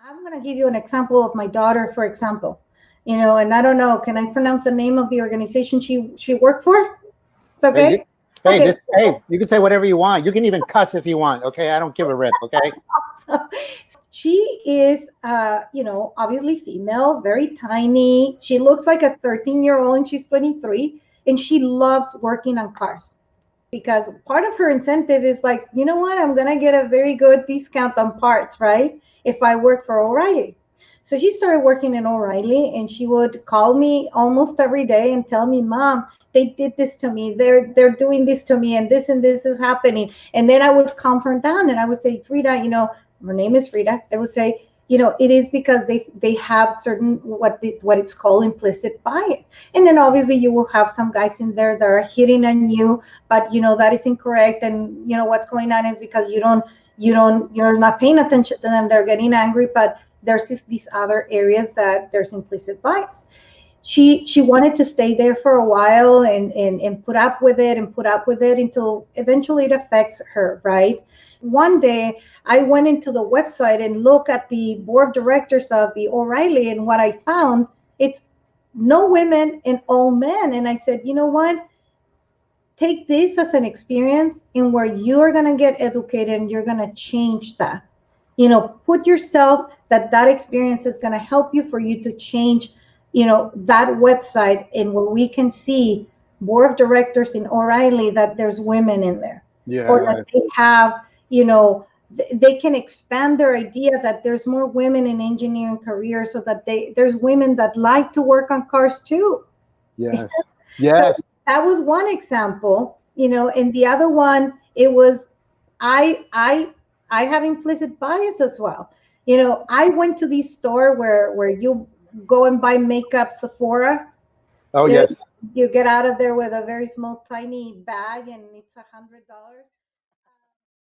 I'm going to give you an example of my daughter, for example. And I don't know, can I pronounce the name of the organization she worked for? It's Hey, okay. Okay. hey, you can say whatever you want. You can even cuss if you want. Okay, I don't give a rip. Okay. She is, obviously female, very tiny. She looks like a 13-year-old and she's 23, and she loves working on cars because part of her incentive is like, you know what, I'm going to get a very good discount on parts, right? If I work for O'Reilly. So she started working in O'Reilly, and she would call me almost every day and tell me, Mom, they did this to me. They're doing this to me, and this is happening. And then I would calm her down and I would say, Frida, her name is Frida. I would say, it is because they have certain what it's called implicit bias. And then obviously you will have some guys in there that are hitting on you, but that is incorrect. And what's going on is because you're not paying attention to them. They're getting angry, but there's these other areas that there's implicit bias. She wanted to stay there for a while and put up with it and put up with it until eventually it affects her, right? One day I went into the website and looked at the board of directors of the O'Reilly, and what I found, it's no women and all men. And I said, you know what? Take this as an experience in where you are going to get educated and you're going to change that. Put yourself that experience is going to help you for you to change, that website, and where we can see board of directors in O'Reilly that there's women in there, or Yeah. that they have, they can expand their idea that there's more women in engineering careers, so that there's women that like to work on cars too. Yes. So Yes. that was one example, and the other one, it was, I have implicit bias as well. I went to this store where you go and buy makeup, Sephora. Oh There, yes. you get out of there with a very small, tiny bag, and it's $100.